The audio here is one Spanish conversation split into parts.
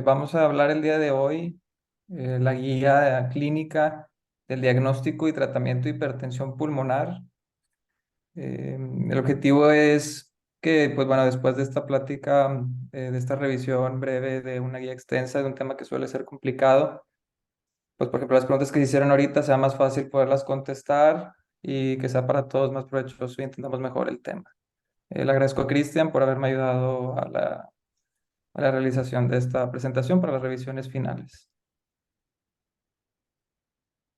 Vamos a hablar el día de hoy, la guía clínica del diagnóstico y tratamiento de hipertensión pulmonar. El objetivo es que, pues bueno, después de esta plática, de esta revisión breve de una guía extensa de un tema que suele ser complicado, pues por ejemplo las preguntas que se hicieron ahorita sea más fácil poderlas contestar y que sea para todos más provechoso y entendamos mejor el tema. Le agradezco a Cristian por haberme ayudado a la realización de esta presentación para las revisiones finales.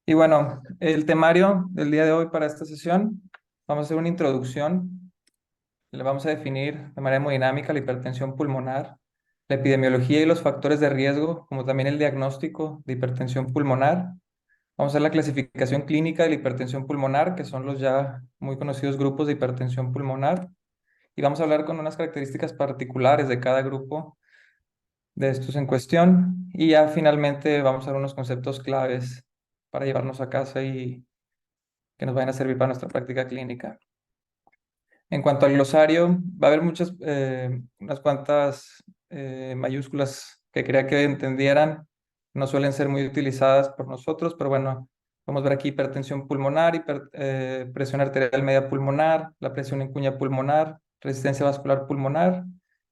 Y bueno, el temario del día de hoy para esta sesión, vamos a hacer una introducción, le vamos a definir de manera hemodinámica la hipertensión pulmonar, la epidemiología y los factores de riesgo, como también el diagnóstico de hipertensión pulmonar. Vamos a hacer la clasificación clínica de la hipertensión pulmonar, que son los ya muy conocidos grupos de hipertensión pulmonar, y vamos a hablar con unas características particulares de cada grupo de estos en cuestión, y ya finalmente vamos a dar unos conceptos claves para llevarnos a casa y que nos vayan a servir para nuestra práctica clínica. En cuanto al glosario, va a haber unas cuantas mayúsculas que quería que entendieran. No suelen ser muy utilizadas por nosotros, pero bueno, vamos a ver aquí hipertensión pulmonar, presión arterial media pulmonar, la presión en cuña pulmonar, resistencia vascular pulmonar,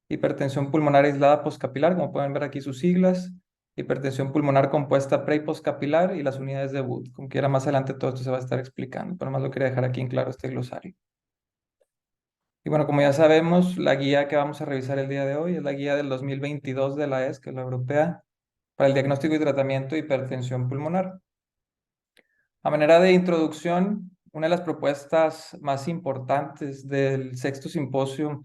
hipertensión pulmonar aislada poscapilar, como pueden ver aquí sus siglas, hipertensión pulmonar compuesta pre y poscapilar y las unidades de Wood. Como quiera, más adelante todo esto se va a estar explicando, pero más lo quería dejar aquí en claro este glosario. Y bueno, como ya sabemos, la guía que vamos a revisar el día de hoy es la guía del 2022 de la ES, que es la europea, para el diagnóstico y tratamiento de hipertensión pulmonar. A manera de introducción, una de las propuestas más importantes del sexto simposio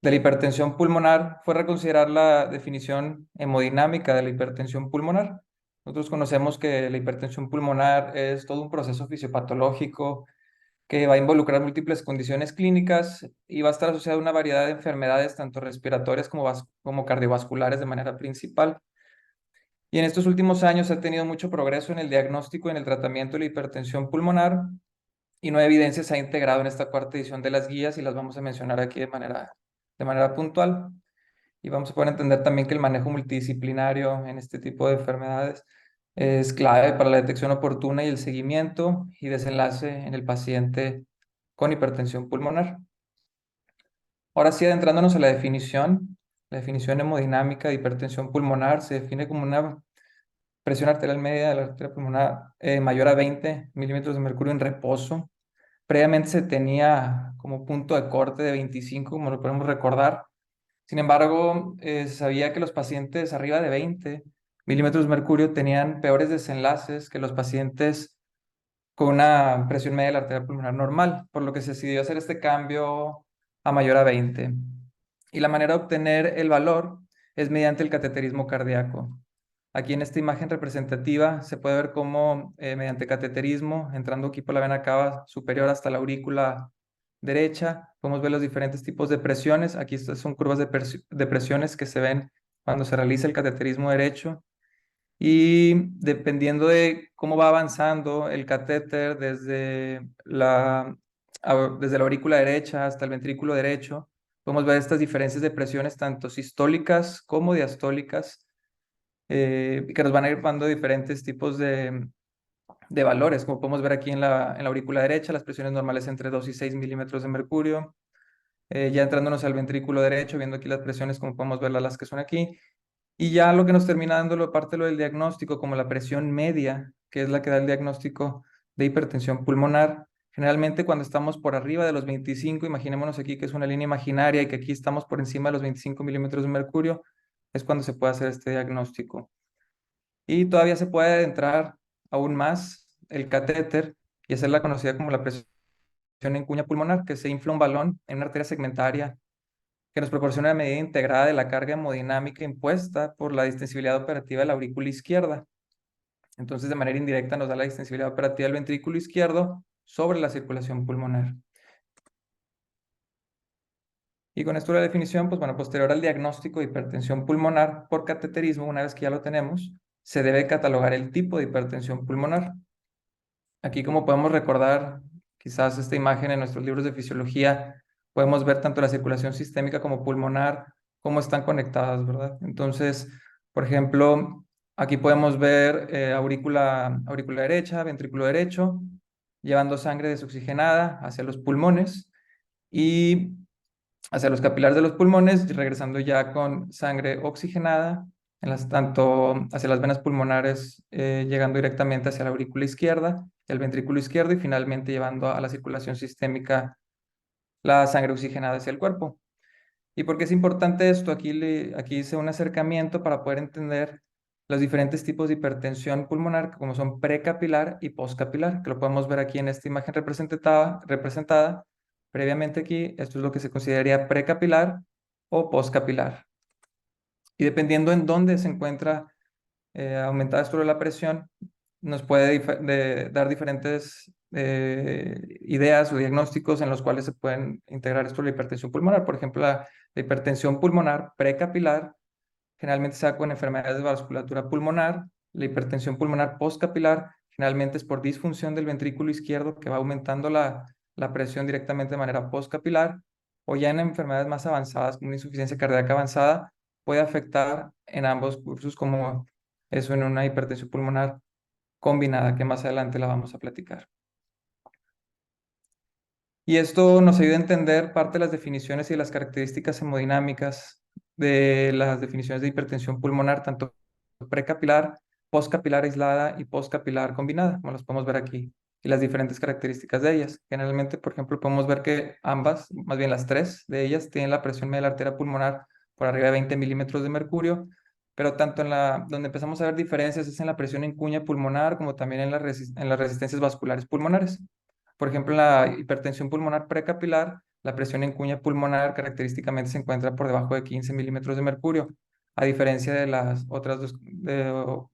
de la hipertensión pulmonar fue reconsiderar la definición hemodinámica de la hipertensión pulmonar. Nosotros conocemos que la hipertensión pulmonar es todo un proceso fisiopatológico que va a involucrar múltiples condiciones clínicas y va a estar asociada a una variedad de enfermedades, tanto respiratorias como cardiovasculares de manera principal. Y en estos últimos años se ha tenido mucho progreso en el diagnóstico y en el tratamiento de la hipertensión pulmonar y nueva evidencia se ha integrado en esta cuarta edición de las guías y las vamos a mencionar aquí de manera puntual. Y vamos a poder entender también que el manejo multidisciplinario en este tipo de enfermedades es clave para la detección oportuna y el seguimiento y desenlace en el paciente con hipertensión pulmonar. Ahora sí, adentrándonos a la definición hemodinámica de hipertensión pulmonar se define como una presión arterial media de la arteria pulmonar mayor a 20 milímetros de mercurio en reposo. Previamente se tenía como punto de corte de 25, como lo podemos recordar. Sin embargo, se sabía que los pacientes arriba de 20 milímetros de mercurio tenían peores desenlaces que los pacientes con una presión media de la arteria pulmonar normal, por lo que se decidió hacer este cambio a mayor a 20. Y la manera de obtener el valor es mediante el cateterismo cardíaco. Aquí en esta imagen representativa se puede ver cómo mediante cateterismo, entrando aquí por la vena cava superior hasta la aurícula derecha, podemos ver los diferentes tipos de presiones. Aquí estas son curvas de presiones que se ven cuando se realiza el cateterismo derecho. Y dependiendo de cómo va avanzando el catéter desde la aurícula derecha hasta el ventrículo derecho, podemos ver estas diferencias de presiones tanto sistólicas como diastólicas, que nos van a ir dando diferentes tipos de valores. Como podemos ver aquí en la aurícula derecha, las presiones normales entre 2 y 6 milímetros de mercurio. Ya entrándonos al ventrículo derecho, viendo aquí las presiones, como podemos ver las que son aquí. Y ya lo que nos termina dando parte lo del diagnóstico, como la presión media, que es la que da el diagnóstico de hipertensión pulmonar. Generalmente cuando estamos por arriba de los 25, imaginémonos aquí que es una línea imaginaria y que aquí estamos por encima de los 25 milímetros de mercurio, es cuando se puede hacer este diagnóstico. Y todavía se puede adentrar aún más el catéter y hacerla conocida como la presión en cuña pulmonar, que se infla un balón en una arteria segmentaria que nos proporciona una medida integrada de la carga hemodinámica impuesta por la distensibilidad operativa de la aurícula izquierda. Entonces, de manera indirecta nos da la distensibilidad operativa del ventrículo izquierdo sobre la circulación pulmonar. Y con esto la definición, pues bueno, posterior al diagnóstico de hipertensión pulmonar por cateterismo, una vez que ya lo tenemos, se debe catalogar el tipo de hipertensión pulmonar. Aquí, como podemos recordar, quizás esta imagen en nuestros libros de fisiología, podemos ver tanto la circulación sistémica como pulmonar, cómo están conectadas, ¿verdad? Entonces, Por ejemplo, aquí podemos ver aurícula derecha, ventrículo derecho, llevando sangre desoxigenada hacia los pulmones y hacia los capilares de los pulmones, y regresando ya con sangre oxigenada, tanto hacia las venas pulmonares, llegando directamente hacia la aurícula izquierda, el ventrículo izquierdo y finalmente llevando a la circulación sistémica la sangre oxigenada hacia el cuerpo. ¿Y por qué es importante esto? Aquí hice un acercamiento para poder entender los diferentes tipos de hipertensión pulmonar, como son precapilar y postcapilar, que lo podemos ver aquí en esta imagen representada. Previamente aquí, esto es lo que se consideraría precapilar o postcapilar. Y dependiendo en dónde se encuentra aumentada esto de la presión, nos puede dar diferentes ideas o diagnósticos en los cuales se pueden integrar esto de la hipertensión pulmonar. Por ejemplo, la hipertensión pulmonar precapilar generalmente se da con enfermedades de vasculatura pulmonar. La hipertensión pulmonar postcapilar generalmente es por disfunción del ventrículo izquierdo que va aumentando la presión directamente de manera postcapilar, o ya en enfermedades más avanzadas como una insuficiencia cardíaca avanzada puede afectar en ambos cursos, como eso en una hipertensión pulmonar combinada, que más adelante la vamos a platicar. Y esto nos ayuda a entender parte de las definiciones y las características hemodinámicas de las definiciones de hipertensión pulmonar, tanto precapilar, postcapilar aislada y postcapilar combinada, como las podemos ver aquí, y las diferentes características de ellas. Generalmente, por ejemplo, podemos ver que ambas, más bien las tres de ellas, tienen la presión media de la arteria pulmonar por arriba de 20 milímetros de mercurio, pero tanto donde empezamos a ver diferencias es en la presión en cuña pulmonar, como también en en las resistencias vasculares pulmonares. Por ejemplo, en la hipertensión pulmonar precapilar, la presión en cuña pulmonar característicamente se encuentra por debajo de 15 milímetros de mercurio, a diferencia de las otras dos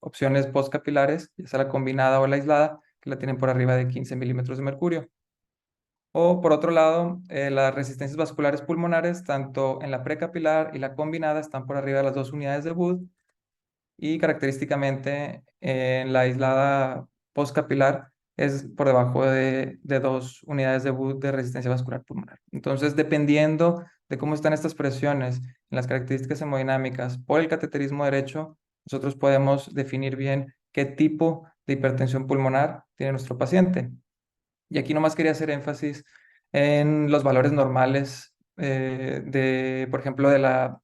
opciones postcapilares, ya sea la combinada o la aislada, que la tienen por arriba de 15 milímetros de mercurio. O por otro lado, las resistencias vasculares pulmonares, tanto en la precapilar y la combinada, están por arriba de las 2 unidades de Wood, y característicamente en la aislada postcapilar es por debajo de 2 unidades de Wood de resistencia vascular pulmonar. Entonces, dependiendo de cómo están estas presiones en las características hemodinámicas por el cateterismo derecho, nosotros podemos definir bien qué tipo de hipertensión pulmonar tiene nuestro paciente. Y aquí nomás quería hacer énfasis en los valores normales por ejemplo, de la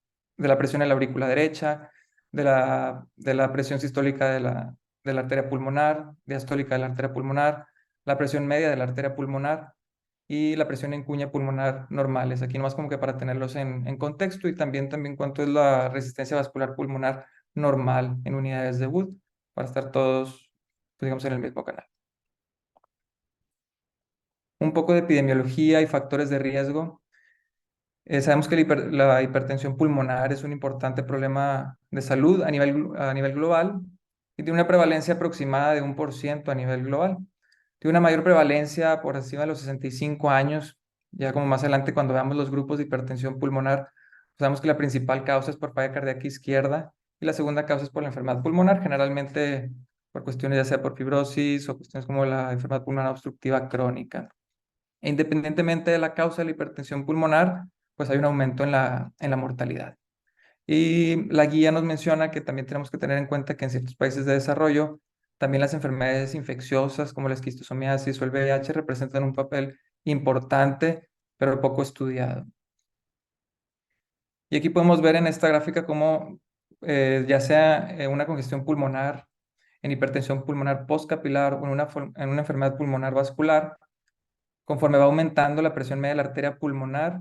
presión en la aurícula derecha, de la presión sistólica de la arteria pulmonar, diastólica de la arteria pulmonar, la presión media de la arteria pulmonar y la presión en cuña pulmonar normales. Aquí nomás como que para tenerlos en contexto, y también cuánto es la resistencia vascular pulmonar normal en unidades de Wood, para estar todos, pues, digamos, en el mismo canal. Un poco de epidemiología y factores de riesgo. Sabemos que la hipertensión pulmonar es un importante problema de salud a nivel global y tiene una prevalencia aproximada de 1% a nivel global. Tiene una mayor prevalencia por encima de los 65 años, ya como más adelante cuando veamos los grupos de hipertensión pulmonar, sabemos que la principal causa es por falla cardíaca izquierda y la segunda causa es por la enfermedad pulmonar, generalmente por cuestiones ya sea por fibrosis o cuestiones como la enfermedad pulmonar obstructiva crónica. E independientemente de la causa de la hipertensión pulmonar, pues hay un aumento en la mortalidad. Y la guía nos menciona que también tenemos que tener en cuenta que en ciertos países de desarrollo, también las enfermedades infecciosas como la esquistosomiasis o el VIH representan un papel importante, pero poco estudiado. Y aquí podemos ver en esta gráfica cómo, ya sea una congestión pulmonar, en hipertensión pulmonar postcapilar o en una enfermedad pulmonar vascular, conforme va aumentando la presión media de la arteria pulmonar,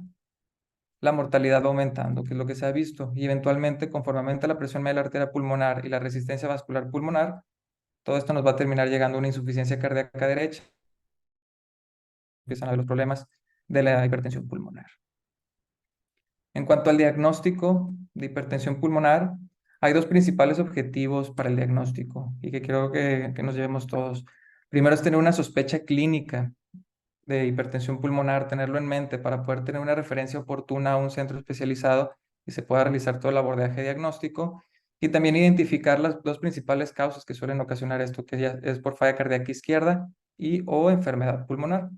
la mortalidad va aumentando, que es lo que se ha visto. Y eventualmente, conforme aumenta la presión media de la arteria pulmonar y la resistencia vascular pulmonar, todo esto nos va a terminar llegando a una insuficiencia cardíaca derecha. Empiezan a ver los problemas de la hipertensión pulmonar. En cuanto al diagnóstico de hipertensión pulmonar, hay dos principales objetivos para el diagnóstico y que creo que nos llevemos todos. Primero es tener una sospecha clínica de hipertensión pulmonar, tenerlo en mente para poder tener una referencia oportuna a un centro especializado y se pueda realizar todo el abordaje diagnóstico, y también identificar las dos principales causas que suelen ocasionar esto, que ya es por falla cardíaca izquierda y o enfermedad pulmonar.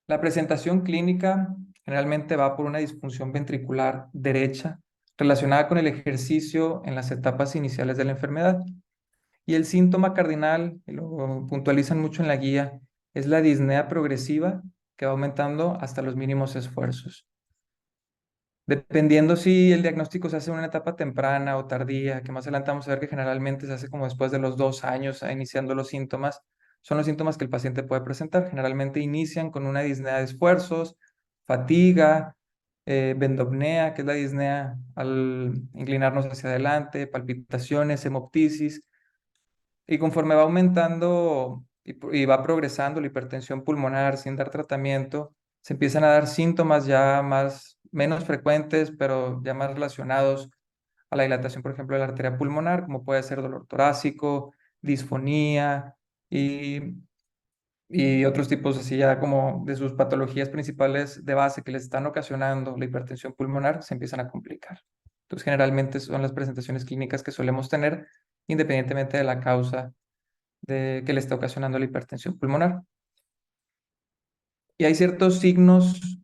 La presentación clínica generalmente va por una disfunción ventricular derecha relacionada con el ejercicio en las etapas iniciales de la enfermedad. Y el síntoma cardinal, y lo puntualizan mucho en la guía, es la disnea progresiva que va aumentando hasta los mínimos esfuerzos. Dependiendo si el diagnóstico se hace en una etapa temprana o tardía, que más adelante vamos a ver que generalmente se hace como después de los 2 años, iniciando los síntomas, son los síntomas que el paciente puede presentar. Generalmente inician con una disnea de esfuerzos, fatiga, vendopnea, que es la disnea al inclinarnos hacia adelante, palpitaciones, hemoptisis, y conforme va aumentando y va progresando la hipertensión pulmonar sin dar tratamiento, se empiezan a dar síntomas ya menos frecuentes, pero ya más relacionados a la dilatación, por ejemplo, de la arteria pulmonar, como puede ser dolor torácico, disfonía y, y otros tipos así ya como de sus patologías principales de base que les están ocasionando la hipertensión pulmonar, se empiezan a complicar. Entonces, generalmente son las presentaciones clínicas que solemos tener, independientemente de la causa de que le está ocasionando la hipertensión pulmonar. Y hay ciertos signos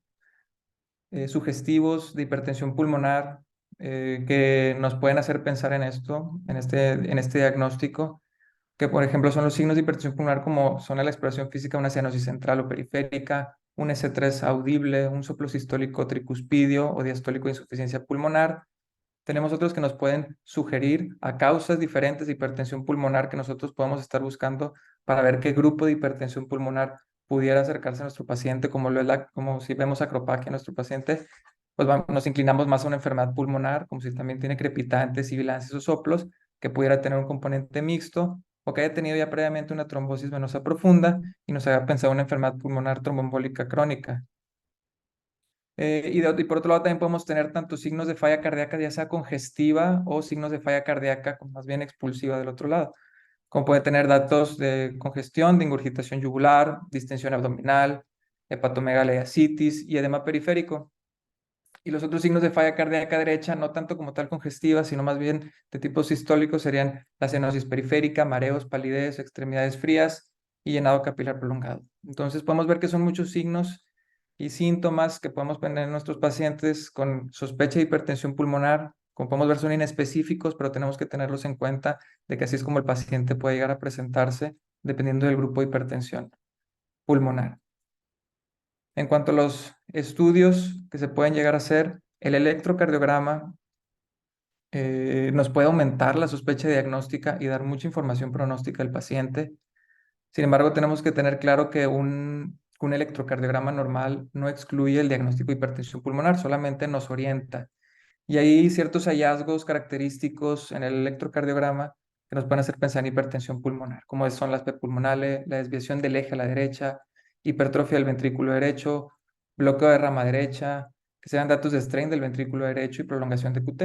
sugestivos de hipertensión pulmonar que nos pueden hacer pensar en esto, en este diagnóstico, que por ejemplo son los signos de hipertensión pulmonar como son la exploración física de una cianosis central o periférica, un S3 audible, un soplo sistólico tricuspidio o diastólico de insuficiencia pulmonar. Tenemos otros que nos pueden sugerir a causas diferentes de hipertensión pulmonar que nosotros podemos estar buscando para ver qué grupo de hipertensión pulmonar pudiera acercarse a nuestro paciente, como si vemos acropaquia en nuestro paciente, pues nos inclinamos más a una enfermedad pulmonar, como si también tiene crepitantes, sibilancias o soplos, que pudiera tener un componente mixto o que haya tenido ya previamente una trombosis venosa profunda y nos haga pensar en una enfermedad pulmonar tromboembólica crónica. Y por otro lado también podemos tener tanto signos de falla cardíaca, ya sea congestiva o signos de falla cardíaca más bien expulsiva del otro lado, como puede tener datos de congestión, de ingurgitación yugular, distensión abdominal, hepatomegalia y ascitis y edema periférico. Y los otros signos de falla cardíaca derecha, no tanto como tal congestiva, sino más bien de tipo sistólico, serían la cianosis periférica, mareos, palidez, extremidades frías y llenado capilar prolongado. Entonces podemos ver que son muchos signos y síntomas que podemos tener en nuestros pacientes con sospecha de hipertensión pulmonar. Como podemos ver, son inespecíficos, pero tenemos que tenerlos en cuenta de que así es como el paciente puede llegar a presentarse dependiendo del grupo de hipertensión pulmonar. En cuanto a los estudios que se pueden llegar a hacer, el electrocardiograma nos puede aumentar la sospecha diagnóstica y dar mucha información pronóstica al paciente. Sin embargo, tenemos que tener claro que un electrocardiograma normal no excluye el diagnóstico de hipertensión pulmonar, solamente nos orienta. Y hay ciertos hallazgos característicos en el electrocardiograma que nos pueden hacer pensar en hipertensión pulmonar, como son las P pulmonales, la desviación del eje a la derecha, hipertrofia del ventrículo derecho, bloqueo de rama derecha, que sean datos de strain del ventrículo derecho y prolongación de QT.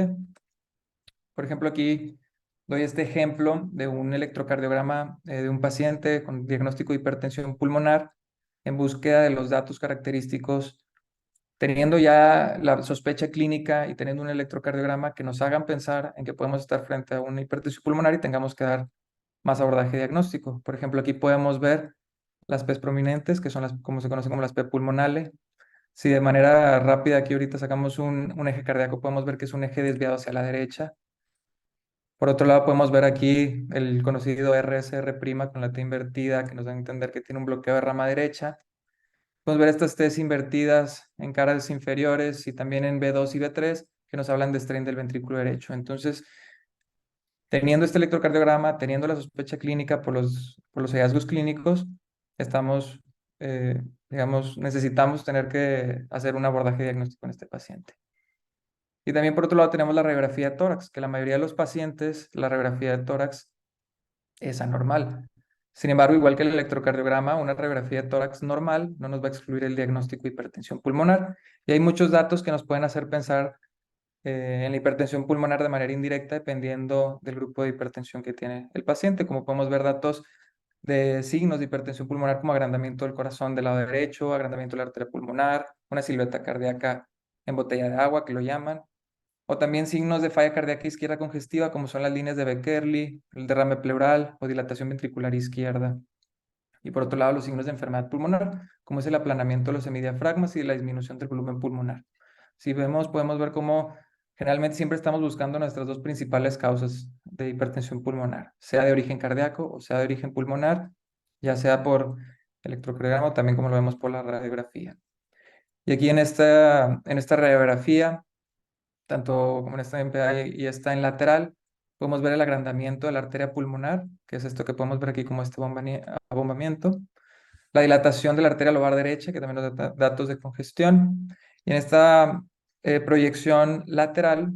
Por ejemplo, aquí doy este ejemplo de un electrocardiograma de un paciente con diagnóstico de hipertensión pulmonar en búsqueda de los datos característicos, teniendo ya la sospecha clínica y teniendo un electrocardiograma que nos hagan pensar en que podemos estar frente a una hipertensión pulmonar y tengamos que dar más abordaje diagnóstico. Por ejemplo, aquí podemos ver las P's prominentes, que son las, como se conocen como las P pulmonales. Si de manera rápida aquí ahorita sacamos un eje cardíaco, podemos ver que es un eje desviado hacia la derecha. Por otro lado, podemos ver aquí el conocido RSR' con la T invertida, que nos da a entender que tiene un bloqueo de rama derecha. Podemos ver estas T's invertidas en caras inferiores y también en B2 y B3, que nos hablan de strain del ventrículo derecho. Entonces, teniendo este electrocardiograma, teniendo la sospecha clínica por los hallazgos clínicos, estamos, digamos, necesitamos tener que hacer un abordaje diagnóstico en este paciente. Y también por otro lado tenemos la radiografía de tórax, que la mayoría de los pacientes, la radiografía de tórax es anormal. Sin embargo, igual que el electrocardiograma, una radiografía de tórax normal no nos va a excluir el diagnóstico de hipertensión pulmonar. Y hay muchos datos que nos pueden hacer pensar en la hipertensión pulmonar de manera indirecta, dependiendo del grupo de hipertensión que tiene el paciente. Como podemos ver, datos de signos de hipertensión pulmonar como agrandamiento del corazón del lado derecho, agrandamiento de la arteria pulmonar, una silueta cardíaca en botella de agua, que lo llaman, o también signos de falla cardíaca izquierda congestiva, como son las líneas de Beckerli, el derrame pleural o dilatación ventricular izquierda. Y por otro lado, los signos de enfermedad pulmonar, como es el aplanamiento de los semidiafragmas y la disminución del volumen pulmonar. Si vemos, podemos ver cómo Generalmente siempre estamos buscando nuestras dos principales causas de hipertensión pulmonar, sea de origen cardíaco o sea de origen pulmonar, ya sea por electrocardiograma o también como lo vemos por la radiografía. Y aquí en esta radiografía, tanto como en esta en PA y esta en lateral, podemos ver el agrandamiento de la arteria pulmonar, que es esto que podemos ver aquí como este abombamiento, la dilatación de la arteria lobar derecha, que también nos da datos de congestión, y en esta proyección lateral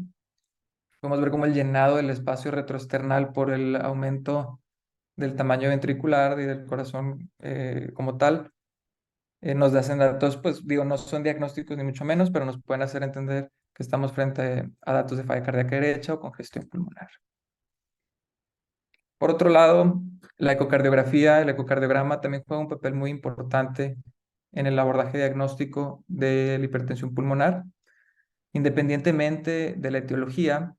podemos ver como el llenado del espacio retroesternal por el aumento del tamaño ventricular y del corazón como tal. Nos hacen datos, pues digo, no son diagnósticos ni mucho menos, pero nos pueden hacer entender que estamos frente a datos de falla cardíaca derecha o congestión pulmonar. Por otro lado, la ecocardiografía, el ecocardiograma también juega un papel muy importante en el abordaje diagnóstico de la hipertensión pulmonar. Independientemente de la etiología,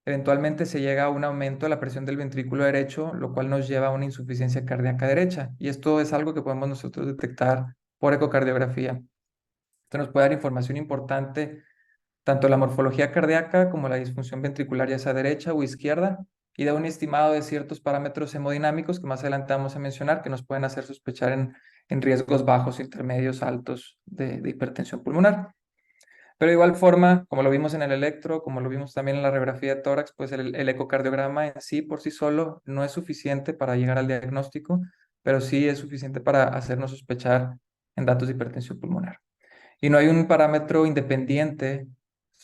eventualmente se llega a un aumento de la presión del ventrículo derecho, lo cual nos lleva a una insuficiencia cardíaca derecha. Y esto es algo que podemos nosotros detectar por ecocardiografía. Esto nos puede dar información importante, tanto la morfología cardíaca como la disfunción ventricular, ya sea derecha o izquierda, y da un estimado de ciertos parámetros hemodinámicos que más adelante vamos a mencionar, que nos pueden hacer sospechar en riesgos bajos, intermedios, altos de hipertensión pulmonar. Pero de igual forma, como lo vimos en el electro, como lo vimos también en la radiografía de tórax, pues el ecocardiograma en sí por sí solo no es suficiente para llegar al diagnóstico, pero sí es suficiente para hacernos sospechar en datos de hipertensión pulmonar. Y no hay un parámetro independiente,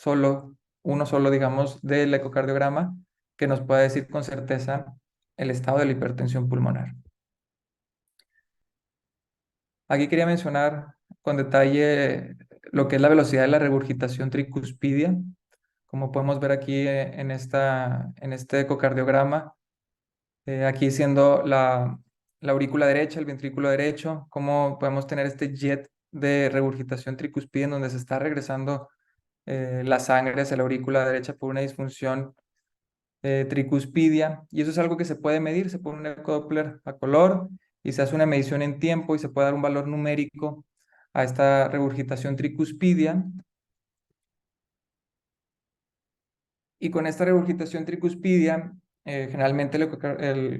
uno solo, digamos, del ecocardiograma que nos pueda decir con certeza el estado de la hipertensión pulmonar. Aquí quería mencionar con detalle lo que es la velocidad de la regurgitación tricuspidia. Como podemos ver aquí en este ecocardiograma, aquí siendo la aurícula derecha, el ventrículo derecho, cómo podemos tener este jet de regurgitación tricuspidia en donde se está regresando la sangre hacia la aurícula derecha por una disfunción tricuspidia. Y eso es algo que se puede medir, se pone un ecodoppler a color y se hace una medición en tiempo y se puede dar un valor numérico a esta regurgitación tricuspidia. Y con esta regurgitación tricuspidia, generalmente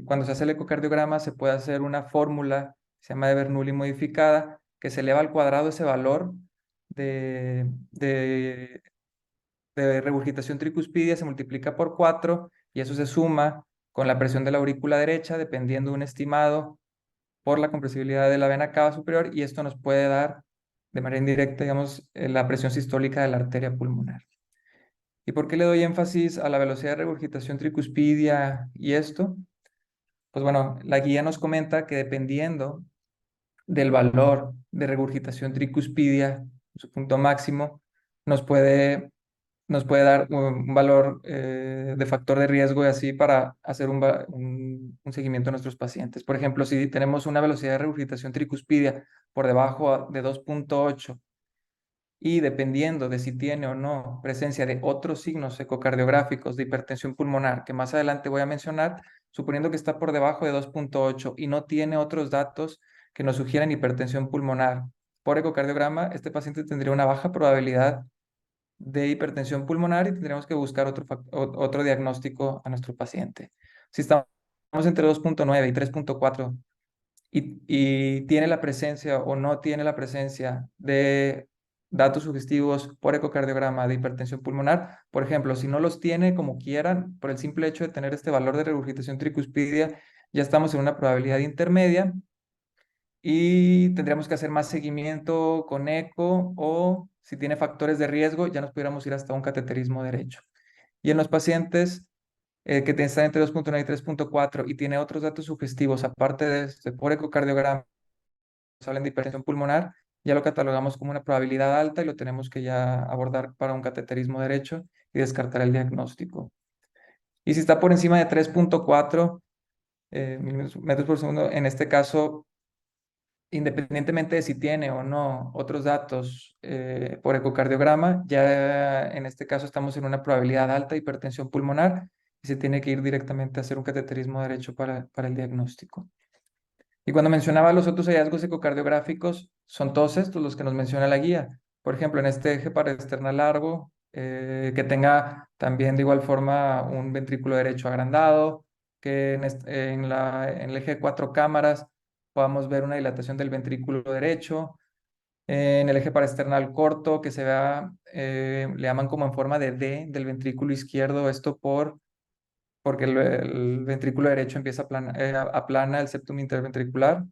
cuando se hace el ecocardiograma se puede hacer una fórmula, se llama de Bernoulli modificada, que se eleva al cuadrado ese valor de regurgitación tricuspidia, se multiplica por 4 y eso se suma con la presión de la aurícula derecha, dependiendo de un estimado por la compresibilidad de la vena cava superior, y esto nos puede dar de manera indirecta, digamos, la presión sistólica de la arteria pulmonar. ¿Y por qué le doy énfasis a la velocidad de regurgitación tricuspidia y esto? Pues bueno, la guía nos comenta que dependiendo del valor de regurgitación tricuspidia, su punto máximo, nos puede dar un valor de factor de riesgo y así para hacer un seguimiento a nuestros pacientes. Por ejemplo, si tenemos una velocidad de regurgitación tricuspidia por debajo de 2.8 y dependiendo de si tiene o no presencia de otros signos ecocardiográficos de hipertensión pulmonar, que más adelante voy a mencionar, suponiendo que está por debajo de 2.8 y no tiene otros datos que nos sugieran hipertensión pulmonar por ecocardiograma, este paciente tendría una baja probabilidad de hipertensión pulmonar y tendríamos que buscar otro diagnóstico a nuestro paciente. Si estamos entre 2.9 y 3.4 y tiene la presencia o no tiene la presencia de datos sugestivos por ecocardiograma de hipertensión pulmonar, por ejemplo, si no los tiene como quieran, por el simple hecho de tener este valor de regurgitación tricuspidia, ya estamos en una probabilidad intermedia y tendríamos que hacer más seguimiento con eco o si tiene factores de riesgo, ya nos pudiéramos ir hasta un cateterismo derecho. Y en los pacientes que están entre 2.9 y 3.4 y tiene otros datos sugestivos, aparte de este, por ecocardiograma, nos hablan de hipertensión pulmonar, ya lo catalogamos como una probabilidad alta y lo tenemos que ya abordar para un cateterismo derecho y descartar el diagnóstico. Y si está por encima de 3.4 metros por segundo, en este caso independientemente de si tiene o no otros datos por ecocardiograma, ya en este caso estamos en una probabilidad alta de hipertensión pulmonar y se tiene que ir directamente a hacer un cateterismo derecho para el diagnóstico. Y cuando mencionaba los otros hallazgos ecocardiográficos, son todos estos los que nos menciona la guía. Por ejemplo, en este eje paraesternal largo, que tenga también de igual forma un ventrículo derecho agrandado, que en el eje de 4 cámaras podamos ver una dilatación del ventrículo derecho, en el eje parasternal corto, que se vea, le llaman como en forma de D del ventrículo izquierdo, esto porque el ventrículo derecho empieza aplana el septum interventricular,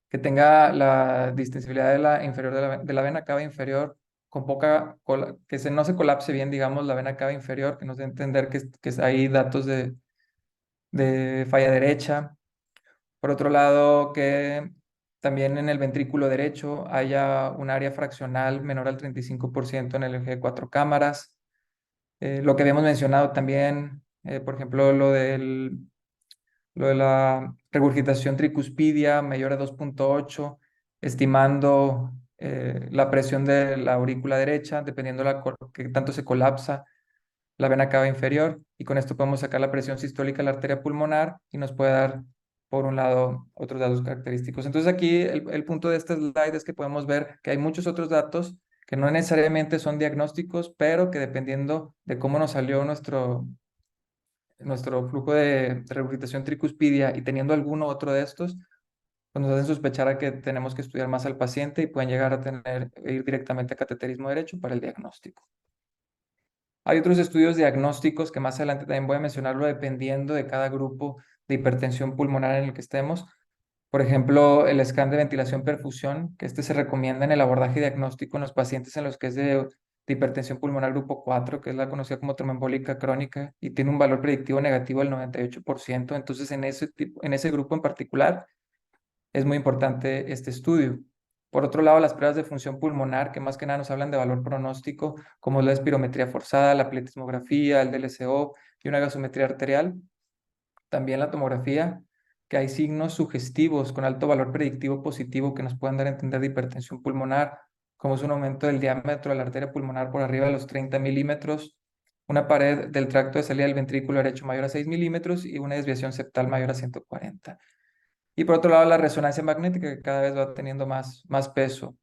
que tenga la distensibilidad de la inferior de la vena cava inferior con no se colapse bien, digamos, la vena cava inferior, que nos dé a entender que hay datos de falla derecha. Por otro lado, que también en el ventrículo derecho haya un área fraccional menor al 35% en el eje de 4 cámaras. Lo que habíamos mencionado también, por ejemplo, lo de la regurgitación tricuspidia mayor a 2.8, estimando la presión de la aurícula derecha, dependiendo de que tanto se colapsa la vena cava inferior, y con esto podemos sacar la presión sistólica de la arteria pulmonar y nos puede dar, por un lado, otros datos característicos. Entonces aquí el punto de este slide es que podemos ver que hay muchos otros datos que no necesariamente son diagnósticos, pero que dependiendo de cómo nos salió nuestro flujo de regurgitación tricuspidia y teniendo alguno otro de estos, pues nos hacen sospechar a que tenemos que estudiar más al paciente y pueden llegar a ir directamente a cateterismo derecho para el diagnóstico. Hay otros estudios diagnósticos que más adelante también voy a mencionarlo dependiendo de cada grupo de hipertensión pulmonar en el que estemos. Por ejemplo, el scan de ventilación-perfusión, que este se recomienda en el abordaje diagnóstico en los pacientes en los que es de hipertensión pulmonar grupo 4, que es la conocida como tromboembólica crónica, y tiene un valor predictivo negativo del 98%. Entonces, en ese grupo en particular, es muy importante este estudio. Por otro lado, las pruebas de función pulmonar, que más que nada nos hablan de valor pronóstico, como es la espirometría forzada, la pletismografía, el DLCO y una gasometría arterial. También la tomografía, que hay signos sugestivos con alto valor predictivo positivo que nos pueden dar a entender de hipertensión pulmonar, como es un aumento del diámetro de la arteria pulmonar por arriba de los 30 milímetros, una pared del tracto de salida del ventrículo derecho mayor a 6 milímetros y una desviación septal mayor a 140. Y por otro lado, la resonancia magnética, que cada vez va teniendo más peso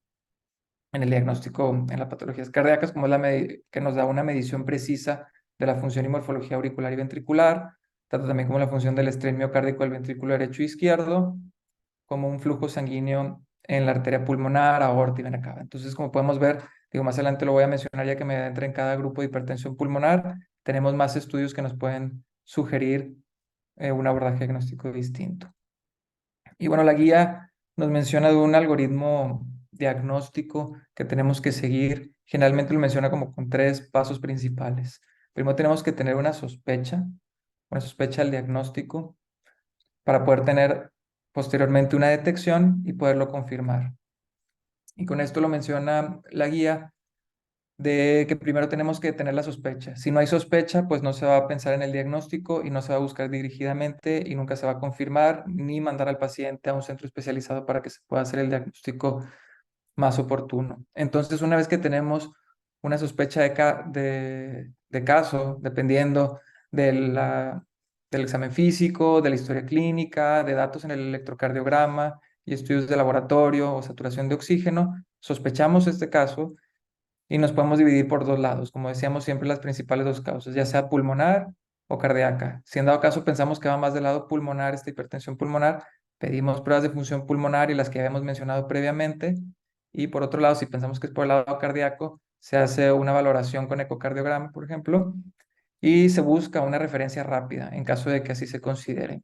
en el diagnóstico en las patologías cardíacas, como es que nos da una medición precisa de la función y morfología auricular y ventricular, tanto también como la función del estrés miocárdico del ventrículo derecho e izquierdo, como un flujo sanguíneo en la arteria pulmonar, aorta y vena cava. Entonces, como podemos ver, digo, más adelante lo voy a mencionar ya que me adentre en cada grupo de hipertensión pulmonar, tenemos más estudios que nos pueden sugerir un abordaje diagnóstico distinto. Y bueno, la guía nos menciona de un algoritmo diagnóstico que tenemos que seguir. Generalmente lo menciona como con 3 pasos principales. Primero tenemos que tener una sospecha del diagnóstico para poder tener posteriormente una detección y poderlo confirmar. Y con esto lo menciona la guía de que primero tenemos que tener la sospecha. Si no hay sospecha, pues no se va a pensar en el diagnóstico y no se va a buscar dirigidamente y nunca se va a confirmar ni mandar al paciente a un centro especializado para que se pueda hacer el diagnóstico más oportuno. Entonces, una vez que tenemos una sospecha de caso, dependiendo de del examen físico, de la historia clínica, de datos en el electrocardiograma y estudios de laboratorio o saturación de oxígeno, sospechamos este caso y nos podemos dividir por 2 lados, como decíamos siempre, las principales 2 causas, ya sea pulmonar o cardíaca. Si en dado caso pensamos que va más del lado pulmonar, esta hipertensión pulmonar, pedimos pruebas de función pulmonar y las que habíamos mencionado previamente. Y por otro lado, si pensamos que es por el lado cardíaco, se hace una valoración con ecocardiograma, por ejemplo, y se busca una referencia rápida en caso de que así se considere.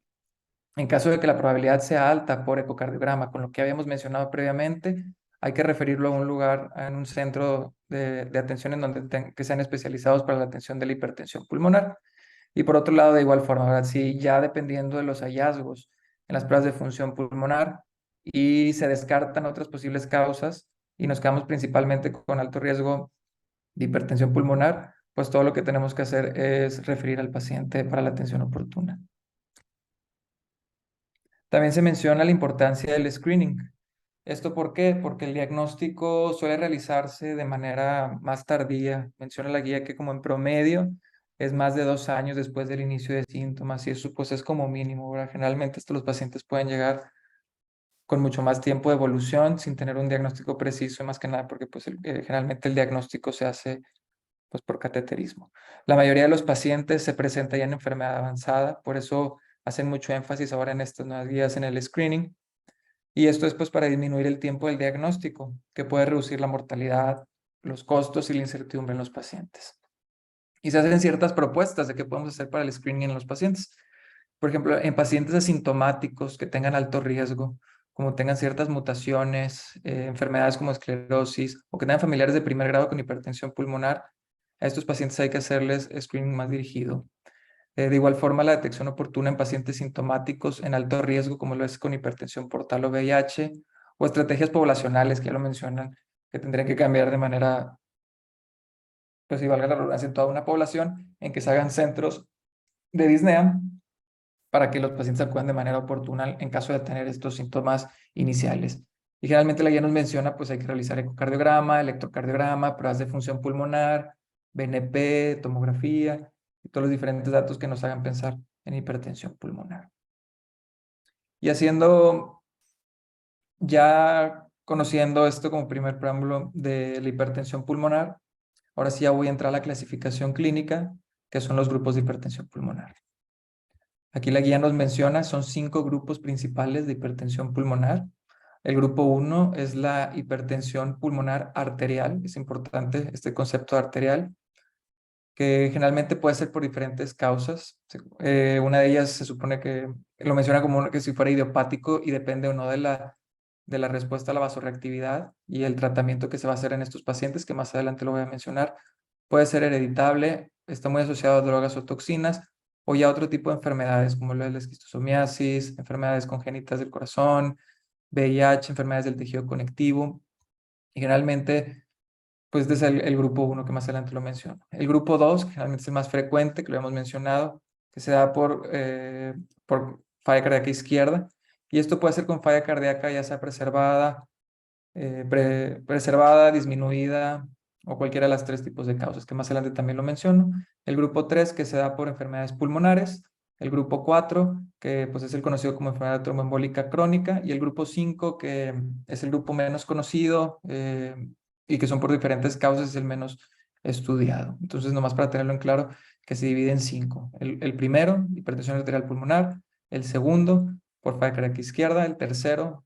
En caso de que la probabilidad sea alta por ecocardiograma, con lo que habíamos mencionado previamente, hay que referirlo a un lugar, en un centro de atención en donde que sean especializados para la atención de la hipertensión pulmonar. Y por otro lado, de igual forma, ¿verdad? Si ya dependiendo de los hallazgos en las pruebas de función pulmonar y se descartan otras posibles causas y nos quedamos principalmente con alto riesgo de hipertensión pulmonar, pues todo lo que tenemos que hacer es referir al paciente para la atención oportuna. También se menciona la importancia del screening. ¿Esto por qué? Porque el diagnóstico suele realizarse de manera más tardía. Menciona la guía que como en promedio es más de 2 años después del inicio de síntomas y eso pues es como mínimo, ¿verdad? Generalmente los pacientes pueden llegar con mucho más tiempo de evolución sin tener un diagnóstico preciso, más que nada porque pues generalmente el diagnóstico se hace pues por cateterismo. La mayoría de los pacientes se presenta ya en enfermedad avanzada, por eso hacen mucho énfasis ahora en estas nuevas guías en el screening. Y esto es pues para disminuir el tiempo del diagnóstico, que puede reducir la mortalidad, los costos y la incertidumbre en los pacientes. Y se hacen ciertas propuestas de qué podemos hacer para el screening en los pacientes. Por ejemplo, en pacientes asintomáticos que tengan alto riesgo, como tengan ciertas mutaciones, enfermedades como esclerosis o que tengan familiares de primer grado con hipertensión pulmonar, a estos pacientes hay que hacerles screening más dirigido. De igual forma, la detección oportuna en pacientes sintomáticos en alto riesgo, como lo es con hipertensión portal o VIH, o estrategias poblacionales que ya lo mencionan, que tendrían que cambiar de manera, pues si valga la redundancia, en toda una población, en que se hagan centros de disnea para que los pacientes acudan de manera oportuna en caso de tener estos síntomas iniciales. Y generalmente la guía nos menciona, pues hay que realizar ecocardiograma, electrocardiograma, pruebas de función pulmonar, BNP, tomografía, y todos los diferentes datos que nos hagan pensar en hipertensión pulmonar. Y haciendo, ya conociendo esto como primer preámbulo de la hipertensión pulmonar, ahora sí ya voy a entrar a la clasificación clínica, que son los grupos de hipertensión pulmonar. Aquí la guía nos menciona, son 5 grupos principales de hipertensión pulmonar. El grupo 1 es la hipertensión pulmonar arterial, es importante este concepto arterial, que generalmente puede ser por diferentes causas. Una de ellas se supone que lo menciona como que si fuera idiopático y depende o no de la respuesta a la vasorreactividad y el tratamiento que se va a hacer en estos pacientes, que más adelante lo voy a mencionar. Puede ser hereditable, está muy asociado a drogas o toxinas, o ya otro tipo de enfermedades, como lo es la esquistosomiasis, enfermedades congénitas del corazón, VIH, enfermedades del tejido conectivo. Y generalmente, pues este es el grupo 1 que más adelante lo menciono. El grupo 2, que generalmente es el más frecuente, que lo hemos mencionado, que se da por falla cardíaca izquierda. Y esto puede ser con falla cardíaca ya sea preservada, disminuida o cualquiera de las 3 tipos de causas, que más adelante también lo menciono. El grupo 3, que se da por enfermedades pulmonares. El grupo 4, que pues es el conocido como enfermedad tromboembólica crónica. Y el grupo 5, que es el grupo menos conocido y que son por diferentes causas, es el menos estudiado. Entonces, nomás para tenerlo en claro, que se divide en 5. El primero, hipertensión arterial pulmonar. El segundo, por falla cardíaca izquierda. El tercero,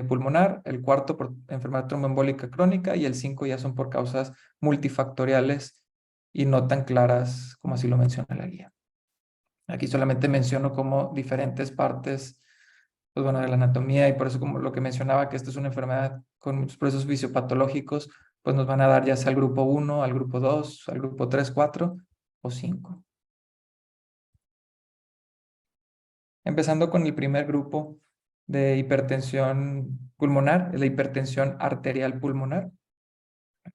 pulmonar, el cuarto por enfermedad tromboembólica crónica y el 5 ya son por causas multifactoriales y no tan claras como así lo menciona la guía. Aquí solamente menciono como diferentes partes, pues bueno, de la anatomía y por eso como lo que mencionaba que esta es una enfermedad con muchos procesos fisiopatológicos, pues nos van a dar ya sea al grupo 1, al grupo 2, al grupo 3, 4 o 5. Empezando con el primer grupo de hipertensión pulmonar, es la hipertensión arterial pulmonar.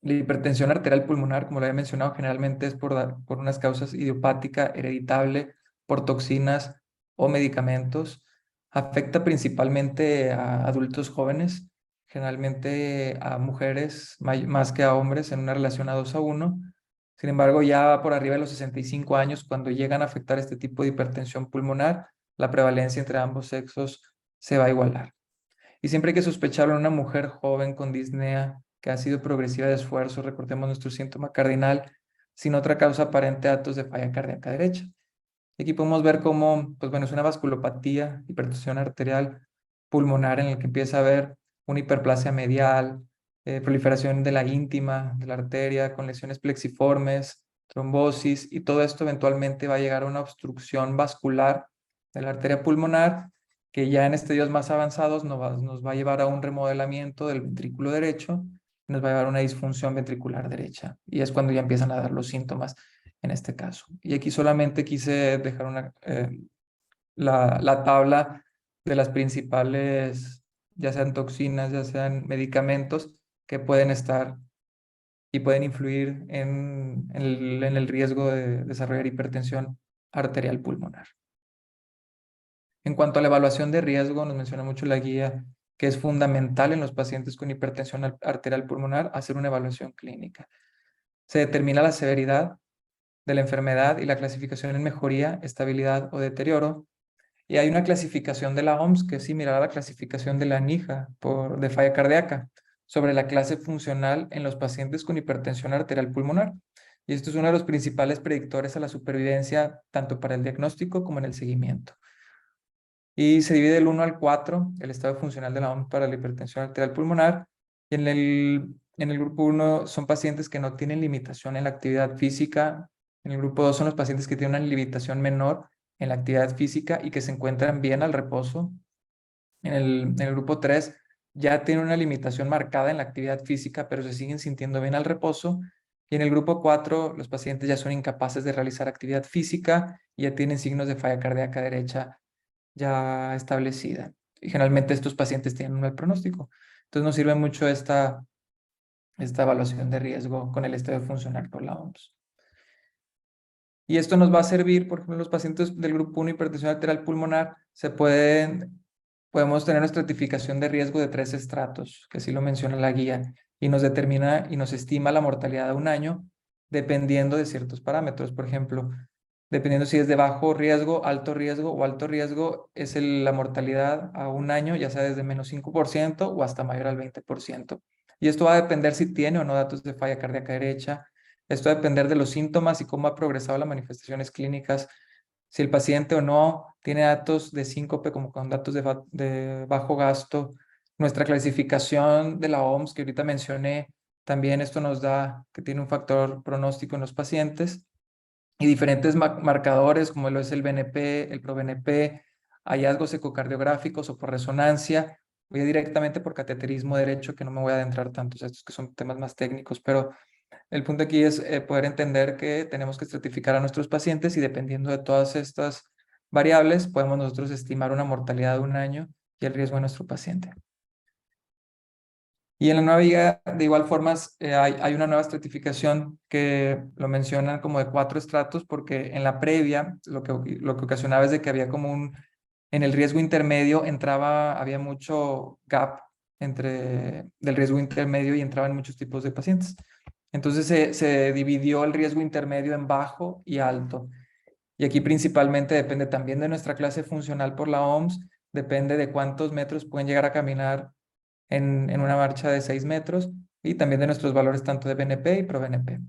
La hipertensión arterial pulmonar, como lo había mencionado, generalmente es por unas causas idiopática, hereditable, por toxinas o medicamentos. Afecta principalmente a adultos jóvenes, generalmente a mujeres más que a hombres en una relación a 2:1. Sin embargo, ya por arriba de los 65 años, cuando llegan a afectar este tipo de hipertensión pulmonar, la prevalencia entre ambos sexos se va a igualar. Y siempre hay que sospecharlo en una mujer joven con disnea que ha sido progresiva de esfuerzo, recordemos nuestro síntoma cardinal, sin otra causa aparente de actos de falla cardíaca derecha. Aquí podemos ver cómo, pues bueno, es una vasculopatía, hipertensión arterial pulmonar en el que empieza a haber una hiperplasia medial, proliferación de la íntima, de la arteria, con lesiones plexiformes, trombosis, y todo esto eventualmente va a llegar a una obstrucción vascular de la arteria pulmonar, que ya en estadios más avanzados nos va a llevar a un remodelamiento del ventrículo derecho, nos va a llevar a una disfunción ventricular derecha, y es cuando ya empiezan a dar los síntomas en este caso. Y aquí solamente quise dejar la tabla de las principales, ya sean toxinas, ya sean medicamentos, que pueden estar y pueden influir en el riesgo de desarrollar hipertensión arterial pulmonar. En cuanto a la evaluación de riesgo, nos menciona mucho la guía que es fundamental en los pacientes con hipertensión arterial pulmonar hacer una evaluación clínica. Se determina la severidad de la enfermedad y la clasificación en mejoría, estabilidad o deterioro. Y hay una clasificación de la OMS que es similar a la clasificación de la NIJA de falla cardíaca sobre la clase funcional en los pacientes con hipertensión arterial pulmonar. Y esto es uno de los principales predictores a la supervivencia, tanto para el diagnóstico como en el seguimiento. Y se divide del 1 al 4, el estado funcional de la OMS para la hipertensión arterial pulmonar. Y en el grupo 1 son pacientes que no tienen limitación en la actividad física. En el grupo 2 son los pacientes que tienen una limitación menor en la actividad física y que se encuentran bien al reposo. En el grupo 3 ya tienen una limitación marcada en la actividad física, pero se siguen sintiendo bien al reposo. Y en el grupo 4, los pacientes ya son incapaces de realizar actividad física y ya tienen signos de falla cardíaca derecha ya establecida. Y generalmente estos pacientes tienen un mal pronóstico. Entonces nos sirve mucho esta evaluación de riesgo con el estudio funcional por la OMS. Y esto nos va a servir, por ejemplo, los pacientes del grupo 1 hipertensión arterial pulmonar, podemos tener una estratificación de riesgo de 3 estratos, que así lo menciona la guía, y nos determina y nos estima la mortalidad a un año, dependiendo de ciertos parámetros. Por ejemplo, dependiendo si es de bajo riesgo, alto riesgo o alto riesgo, es la mortalidad a un año, ya sea desde menos 5% o hasta mayor al 20%. Y esto va a depender si tiene o no datos de falla cardíaca derecha. Esto va a depender de los síntomas y cómo ha progresado las manifestaciones clínicas. Si el paciente o no tiene datos de síncope como con datos de bajo gasto. Nuestra clasificación de la OMS que ahorita mencioné, también esto nos da que tiene un factor pronóstico en los pacientes y diferentes marcadores como lo es el BNP, el ProBNP, hallazgos ecocardiográficos o por resonancia. Voy a directamente por cateterismo derecho, que no me voy a adentrar tanto a estos que son temas más técnicos, pero el punto aquí es poder entender que tenemos que estratificar a nuestros pacientes y dependiendo de todas estas variables, podemos nosotros estimar una mortalidad de un año y el riesgo de nuestro paciente. Y en la nueva guía, de igual forma, hay una nueva estratificación que lo mencionan como de 4 estratos, porque en la previa lo que ocasionaba es de que había como en el riesgo intermedio había mucho gap del riesgo intermedio y entraban muchos tipos de pacientes. Entonces se dividió el riesgo intermedio en bajo y alto. Y aquí principalmente depende también de nuestra clase funcional por la OMS, depende de cuántos metros pueden llegar a caminar en una marcha de 6 metros y también de nuestros valores tanto de BNP y ProBNP.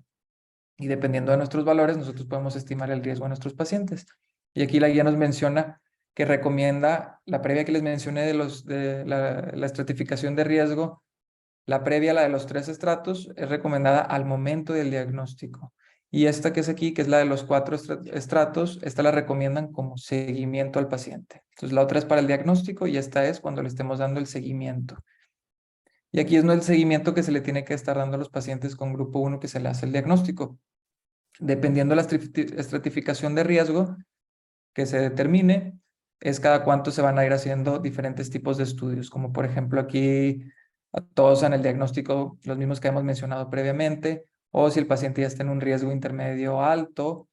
Y dependiendo de nuestros valores, nosotros podemos estimar el riesgo de nuestros pacientes. Y aquí la guía nos menciona que recomienda la previa que les mencioné de la estratificación de riesgo. La previa, la de los 3 estratos, es recomendada al momento del diagnóstico. Y esta que es aquí, que es la de los 4 estratos, esta la recomiendan como seguimiento al paciente. Entonces la otra es para el diagnóstico y esta es cuando le estemos dando el seguimiento. Y aquí es no el seguimiento que se le tiene que estar dando a los pacientes con grupo 1 que se le hace el diagnóstico. Dependiendo de la estratificación de riesgo que se determine, es cada cuánto se van a ir haciendo diferentes tipos de estudios, como por ejemplo aquí todos en el diagnóstico, los mismos que hemos mencionado previamente, o si el paciente ya está en un riesgo intermedio alto,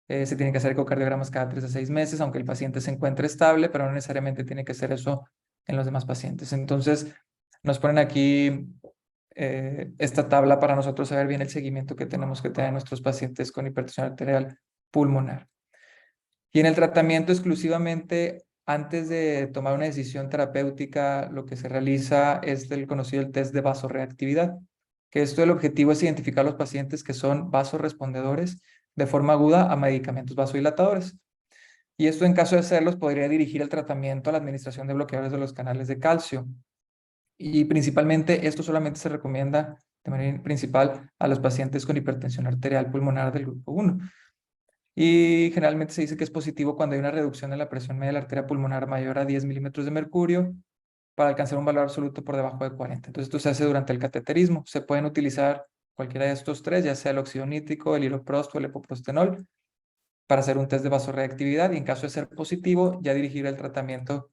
se tiene que hacer ecocardiogramas cada 3 a 6 meses, aunque el paciente se encuentre estable, pero no necesariamente tiene que ser eso en los demás pacientes. Entonces, nos ponen aquí esta tabla para nosotros saber bien el seguimiento que tenemos que tener en nuestros pacientes con hipertensión arterial pulmonar. Y en el tratamiento exclusivamente, antes de tomar una decisión terapéutica, lo que se realiza es el conocido el test de vasorreactividad, que esto el objetivo es identificar los pacientes que son vasorrespondedores de forma aguda a medicamentos vasodilatadores. Y esto en caso de hacerlos podría dirigir el tratamiento a la administración de bloqueadores de los canales de calcio. Y principalmente esto solamente se recomienda de manera principal a los pacientes con hipertensión arterial pulmonar del grupo 1. Y generalmente se dice que es positivo cuando hay una reducción de la presión media de la arteria pulmonar mayor a 10 milímetros de mercurio para alcanzar un valor absoluto por debajo de 40. Entonces esto se hace durante el cateterismo. Se pueden utilizar cualquiera de estos 3, ya sea el óxido nítrico, el iloprost o el epoprostenol, para hacer un test de vasorreactividad y en caso de ser positivo, ya dirigir el tratamiento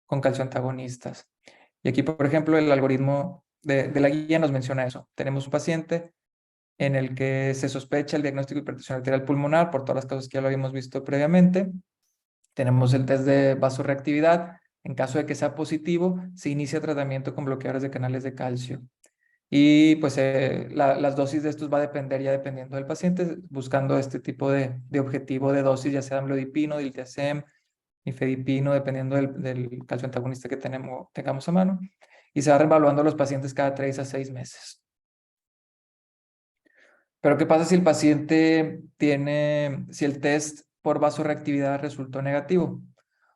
con calcioantagonistas. Y aquí, por ejemplo, el algoritmo de la guía nos menciona eso. Tenemos un paciente en el que se sospecha el diagnóstico de hipertensión arterial pulmonar por todas las causas que ya lo habíamos visto previamente. Tenemos el test de vasorreactividad. En caso de que sea positivo, se inicia tratamiento con bloqueadores de canales de calcio. Y pues las dosis de estos va a depender ya dependiendo del paciente, buscando este tipo de objetivo de dosis, ya sea amlodipino, diltiazem, nifedipino, dependiendo del calcio antagonista que tengamos a mano. Y se va reevaluando a los pacientes cada 3 a 6 meses. Pero ¿qué pasa si el paciente tiene, si el test por vasorreactividad resultó negativo?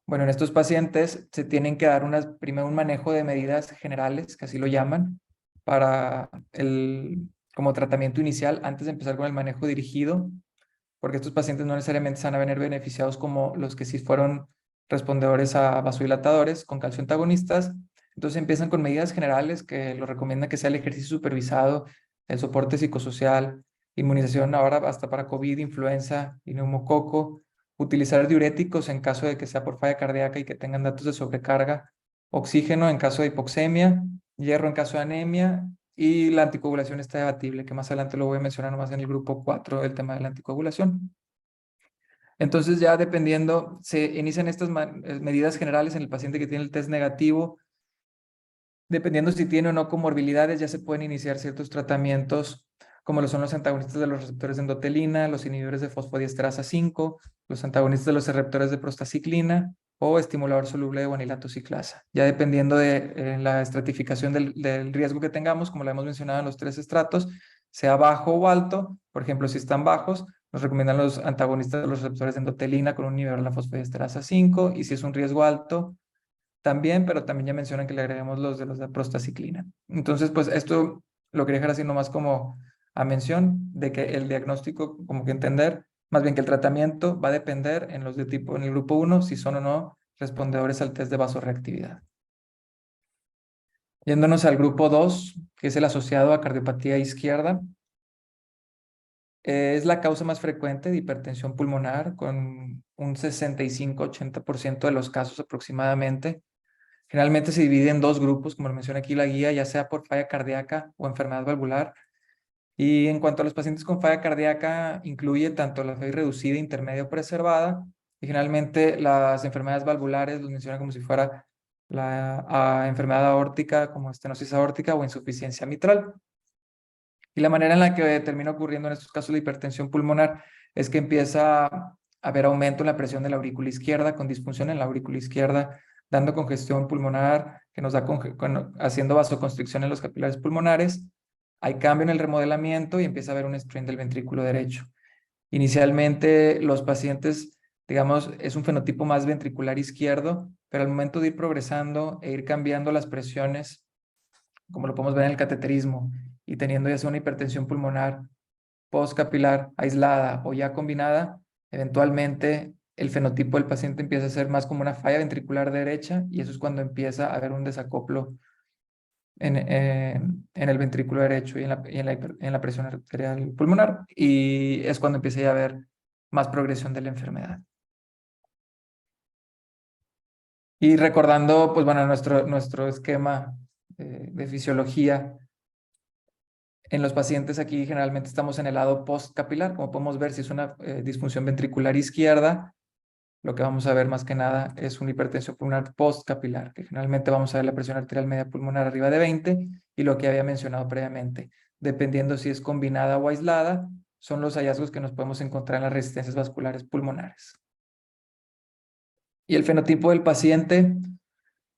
Bueno, en estos pacientes se tienen que dar primero un manejo de medidas generales, que así lo llaman, para como tratamiento inicial antes de empezar con el manejo dirigido, porque estos pacientes no necesariamente se van a venir beneficiados como los que sí fueron respondedores a vasodilatadores con calcio antagonistas. Entonces empiezan con medidas generales que lo recomiendan que sea el ejercicio supervisado, el soporte psicosocial, inmunización ahora hasta para COVID, influenza y neumococo, utilizar diuréticos en caso de que sea por falla cardíaca y que tengan datos de sobrecarga, oxígeno en caso de hipoxemia, hierro en caso de anemia y la anticoagulación está debatible, que más adelante lo voy a mencionar nomás en el grupo 4, el tema de la anticoagulación. Entonces ya dependiendo, se inician estas medidas generales en el paciente que tiene el test negativo. Dependiendo si tiene o no comorbilidades, ya se pueden iniciar ciertos tratamientos, como lo son los antagonistas de los receptores de endotelina, los inhibidores de fosfodiesterasa 5, los antagonistas de los receptores de prostaciclina o estimulador soluble de guanilato ciclasa. Ya dependiendo de la estratificación del riesgo que tengamos, como lo hemos mencionado en los 3 estratos, sea bajo o alto. Por ejemplo, si están bajos, nos recomiendan los antagonistas de los receptores de endotelina con un inhibidor de la fosfodiesterasa 5, y si es un riesgo alto, también, pero también ya mencionan que le agreguemos los de prostaciclina. Entonces, pues esto lo quería dejar así nomás como a mención de que el diagnóstico, como que entender, más bien que el tratamiento va a depender en los de tipo, en el grupo 1, si son o no respondedores al test de vasorreactividad. Yéndonos al grupo 2, que es el asociado a cardiopatía izquierda, es la causa más frecuente de hipertensión pulmonar, con un 65-80% de los casos aproximadamente. Generalmente se divide en dos grupos, como lo menciona aquí la guía, ya sea por falla cardíaca o enfermedad valvular. Y en cuanto a los pacientes con falla cardíaca, incluye tanto la FEI reducida, intermedia o preservada. Y generalmente las enfermedades valvulares los menciona como si fuera la enfermedad aórtica, como estenosis aórtica o insuficiencia mitral. Y la manera en la que termina ocurriendo en estos casos de hipertensión pulmonar es que empieza a haber aumento en la presión de la aurícula izquierda, con disfunción en la aurícula izquierda, dando congestión pulmonar, que nos da haciendo vasoconstricción en los capilares pulmonares. Hay cambio en el remodelamiento y empieza a haber un strain del ventrículo derecho. Inicialmente los pacientes, digamos, es un fenotipo más ventricular izquierdo, pero al momento de ir progresando e ir cambiando las presiones, como lo podemos ver en el cateterismo, y teniendo ya sea una hipertensión pulmonar postcapilar aislada o ya combinada, eventualmente el fenotipo del paciente empieza a ser más como una falla ventricular derecha, y eso es cuando empieza a haber un desacoplo en el ventrículo derecho y en la presión arterial pulmonar, y es cuando empieza ya a haber más progresión de la enfermedad. Y recordando, pues bueno, nuestro esquema de fisiología, en los pacientes aquí generalmente estamos en el lado postcapilar. Como podemos ver, si es una disfunción ventricular izquierda, lo que vamos a ver más que nada es una hipertensión pulmonar postcapilar, que generalmente vamos a ver la presión arterial media pulmonar arriba de 20, y lo que había mencionado previamente, dependiendo si es combinada o aislada, son los hallazgos que nos podemos encontrar en las resistencias vasculares pulmonares. Y el fenotipo del paciente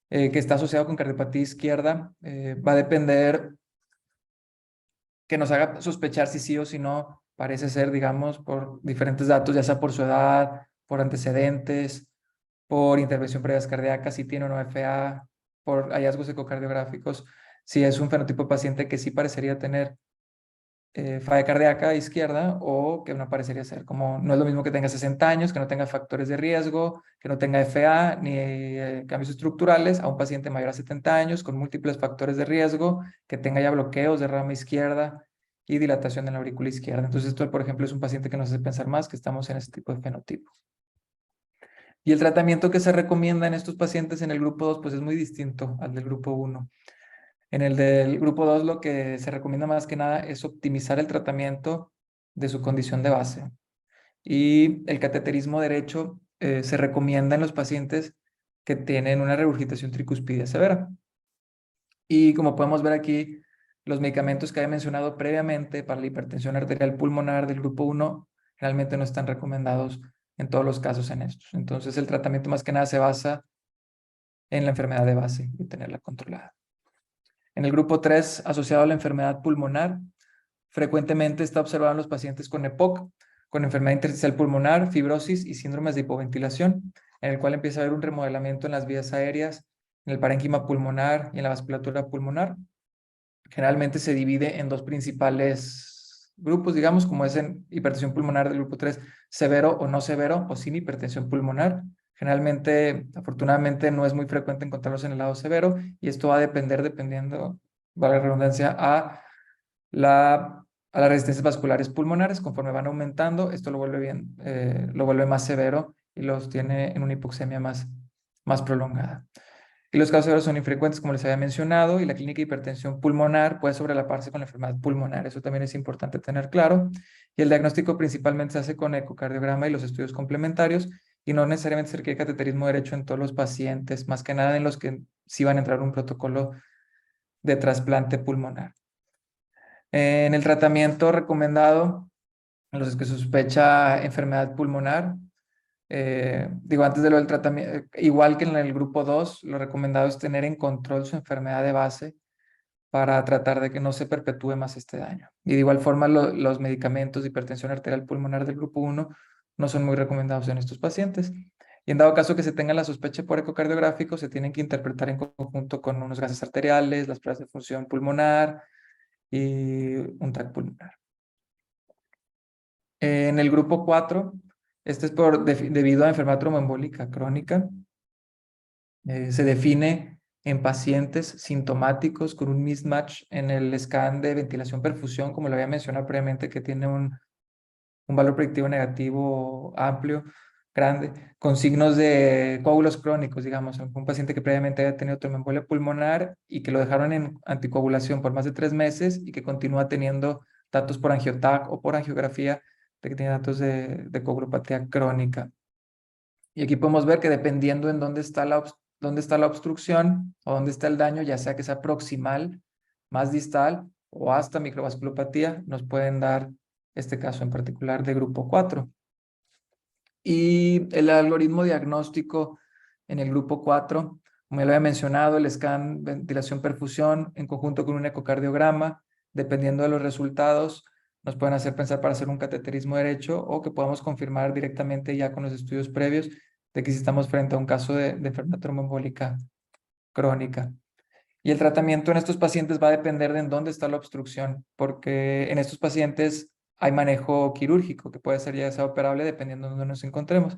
que está asociado con cardiopatía izquierda va a depender, que nos haga sospechar si sí o si no. Parece ser, digamos, por diferentes datos, ya sea por su edad, por antecedentes, por intervención previas cardíacas, si tiene o no FA, por hallazgos ecocardiográficos, si es un fenotipo de paciente que sí parecería tener falla cardíaca izquierda, o que no parecería ser. Como no es lo mismo que tenga 60 años, que no tenga factores de riesgo, que no tenga FA ni cambios estructurales, a un paciente mayor a 70 años con múltiples factores de riesgo, que tenga ya bloqueos de rama izquierda y dilatación en la aurícula izquierda. Entonces esto, por ejemplo, es un paciente que nos hace pensar más que estamos en este tipo de fenotipo. Y el tratamiento que se recomienda en estos pacientes en el grupo 2 pues es muy distinto al del grupo 1. En el del grupo 2 lo que se recomienda más que nada es optimizar el tratamiento de su condición de base. Y el cateterismo derecho se recomienda en los pacientes que tienen una regurgitación tricuspidia severa. Y como podemos ver aquí, los medicamentos que había mencionado previamente para la hipertensión arterial pulmonar del grupo 1 realmente no están recomendados en todos los casos en estos. Entonces el tratamiento más que nada se basa en la enfermedad de base y tenerla controlada. En el grupo 3, asociado a la enfermedad pulmonar, Frecuentemente está observado en los pacientes con EPOC, con enfermedad intersticial pulmonar, fibrosis y síndromes de hipoventilación, en el cual empieza a haber un remodelamiento en las vías aéreas, en el parénquima pulmonar y en la vasculatura pulmonar. Generalmente se divide en dos principales grupos, digamos, como es en hipertensión pulmonar del grupo 3, severo o no severo, o sin hipertensión pulmonar. Generalmente, afortunadamente, no es muy frecuente encontrarlos en el lado severo, y esto va a depender, dependiendo, vale la redundancia, a las resistencias vasculares pulmonares. Conforme van aumentando, esto lo vuelve más severo y los tiene en una hipoxemia más prolongada. Y los casos severos son infrecuentes, como les había mencionado, y la clínica de hipertensión pulmonar puede sobrelaparse con la enfermedad pulmonar. Eso también es importante tener claro. Y el diagnóstico principalmente se hace con ecocardiograma y los estudios complementarios, y no necesariamente se requiere cateterismo derecho en todos los pacientes, más que nada en los que sí van a entrar un protocolo de trasplante pulmonar. En el tratamiento recomendado, en los que sospecha enfermedad pulmonar, antes de lo del tratamiento, igual que en el grupo 2, lo recomendado es tener en control su enfermedad de base para tratar de que no se perpetúe más este daño. Y de igual forma, los medicamentos de hipertensión arterial pulmonar del grupo 1 no son muy recomendados en estos pacientes. Y en dado caso que se tenga la sospecha por ecocardiográfico, se tienen que interpretar en conjunto con unos gases arteriales, las pruebas de función pulmonar y un TAC pulmonar. En el grupo 4, este es debido a enfermedad tromboembólica crónica. Se define en pacientes sintomáticos con un mismatch en el scan de ventilación-perfusión, como lo había mencionado previamente, que tiene un valor predictivo negativo amplio, grande, con signos de coágulos crónicos, digamos, un paciente que previamente había tenido tromboembolia pulmonar y que lo dejaron en anticoagulación por más de 3 meses y que continúa teniendo datos por angiotac o por angiografía de que tiene datos de coagulopatía crónica. Y aquí podemos ver que dependiendo en dónde está la obstrucción o dónde está el daño, ya sea que sea proximal, más distal o hasta microvasculopatía, nos pueden dar este caso en particular de grupo 4. Y el algoritmo diagnóstico en el grupo 4, como ya lo había mencionado, el scan, ventilación, perfusión, en conjunto con un ecocardiograma, dependiendo de los resultados, nos pueden hacer pensar para hacer un cateterismo derecho, o que podamos confirmar directamente ya con los estudios previos de que si estamos frente a un caso de enfermedad tromboembólica crónica. Y el tratamiento en estos pacientes va a depender de en dónde está la obstrucción, porque en estos pacientes hay manejo quirúrgico que puede ser ya sea operable dependiendo de dónde nos encontremos.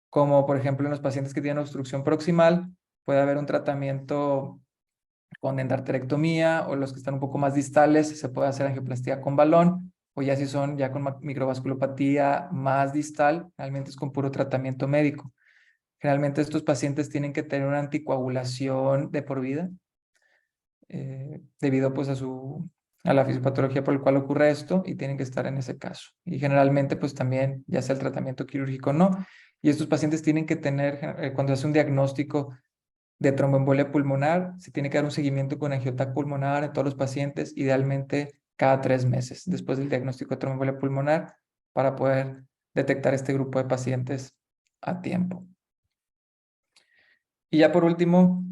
Como por ejemplo en los pacientes que tienen obstrucción proximal, puede haber un tratamiento con endarterectomía, o los que están un poco más distales, se puede hacer angioplastia con balón, o ya si son ya con microvasculopatía más distal, realmente es con puro tratamiento médico. Generalmente estos pacientes tienen que tener una anticoagulación de por vida, debido pues a la fisiopatología por la cual ocurre esto, y tienen que estar en ese caso. Y generalmente pues también, ya sea el tratamiento quirúrgico o no, y estos pacientes tienen que tener, cuando se hace un diagnóstico de tromboembolia pulmonar, se tiene que dar un seguimiento con angiotac pulmonar en todos los pacientes, idealmente cada 3 meses después del diagnóstico de tromboembolia pulmonar, para poder detectar este grupo de pacientes a tiempo. Y ya por último,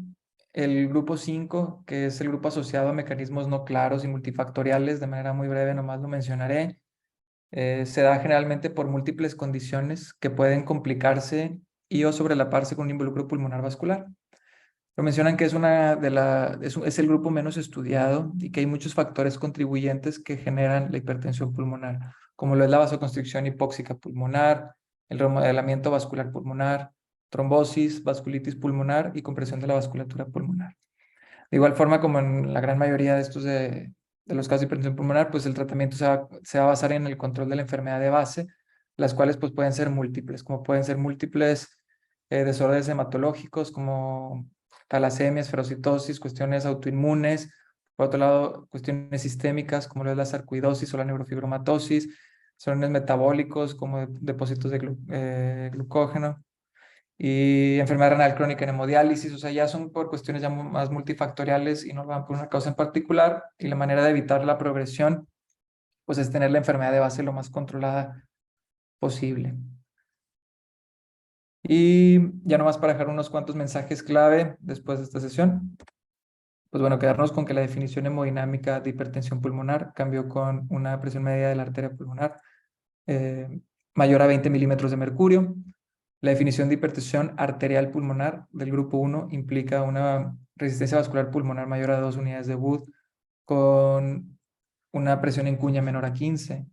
el grupo 5, que es el grupo asociado a mecanismos no claros y multifactoriales, de manera muy breve nomás lo mencionaré. Se da generalmente por múltiples condiciones que pueden complicarse y o sobrelaparse con un involucro pulmonar vascular. Lo mencionan que es el grupo menos estudiado y que hay muchos factores contribuyentes que generan la hipertensión pulmonar, como lo es la vasoconstricción hipóxica pulmonar, el remodelamiento vascular pulmonar, trombosis, vasculitis pulmonar y compresión de la vasculatura pulmonar. De igual forma, como en la gran mayoría de los casos de hipertensión pulmonar, pues el tratamiento se va a basar en el control de la enfermedad de base, las cuales pues pueden ser múltiples, como pueden ser múltiples desórdenes hematológicos como talasemia, esferocitosis, cuestiones autoinmunes, por otro lado, cuestiones sistémicas como lo es la sarcoidosis o la neurofibromatosis, desórdenes metabólicos como depósitos de glucógeno, y enfermedad renal crónica en hemodiálisis. O sea, ya son por cuestiones ya más multifactoriales y no van por una causa en particular, y la manera de evitar la progresión pues es tener la enfermedad de base lo más controlada posible. Y ya nomás para dejar unos cuantos mensajes clave después de esta sesión. Pues bueno, quedarnos con que la definición hemodinámica de hipertensión pulmonar cambió con una presión media de la arteria pulmonar eh, mayor a 20 milímetros de mercurio. La definición de hipertensión arterial pulmonar del grupo 1 implica una resistencia vascular pulmonar mayor a 2 unidades de Wood con una presión en cuña menor a 15.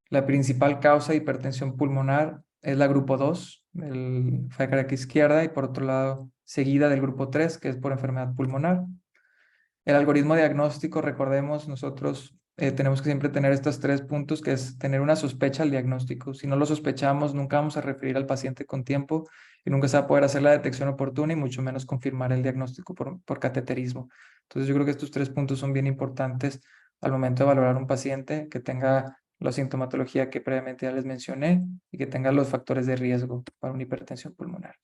La principal causa de hipertensión pulmonar es la grupo 2, el falla cardíaca izquierda, y por otro lado, seguida del grupo 3, que es por enfermedad pulmonar. El algoritmo diagnóstico, recordemos, nosotros tenemos que siempre tener estos 3 puntos, que es tener una sospecha al diagnóstico. Si no lo sospechamos, nunca vamos a referir al paciente con tiempo y nunca se va a poder hacer la detección oportuna y mucho menos confirmar el diagnóstico por cateterismo. Entonces yo creo que estos 3 puntos son bien importantes al momento de valorar un paciente que tenga la sintomatología que previamente ya les mencioné y que tenga los factores de riesgo para una hipertensión pulmonar.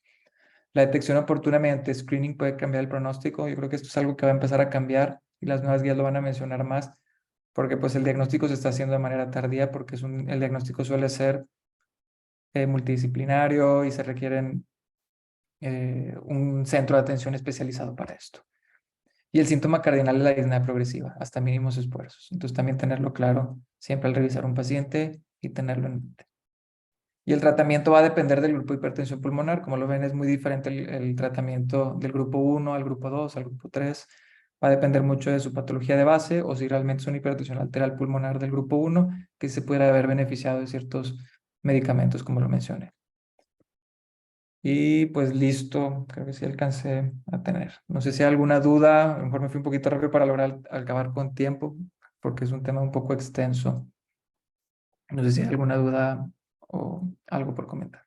La detección oportuna mediante screening puede cambiar el pronóstico. Yo creo que esto es algo que va a empezar a cambiar y las nuevas guías lo van a mencionar más, porque pues el diagnóstico se está haciendo de manera tardía, porque el diagnóstico suele ser multidisciplinario y se requieren un centro de atención especializado para esto. Y el síntoma cardinal es la disnea progresiva, hasta mínimos esfuerzos. Entonces también tenerlo claro siempre al revisar un paciente y tenerlo en mente. Y el tratamiento va a depender del grupo de hipertensión pulmonar. Como lo ven, es muy diferente el tratamiento del grupo 1 al grupo 2, al grupo 3. Va a depender mucho de su patología de base o si realmente es una hipertensión arterial pulmonar del grupo 1, que se pudiera haber beneficiado de ciertos medicamentos, como lo mencioné. Y pues listo, creo que sí alcancé a tener. No sé si hay alguna duda, a lo mejor me fui un poquito rápido para lograr acabar con tiempo, porque es un tema un poco extenso. No sé si hay alguna duda o algo por comentar.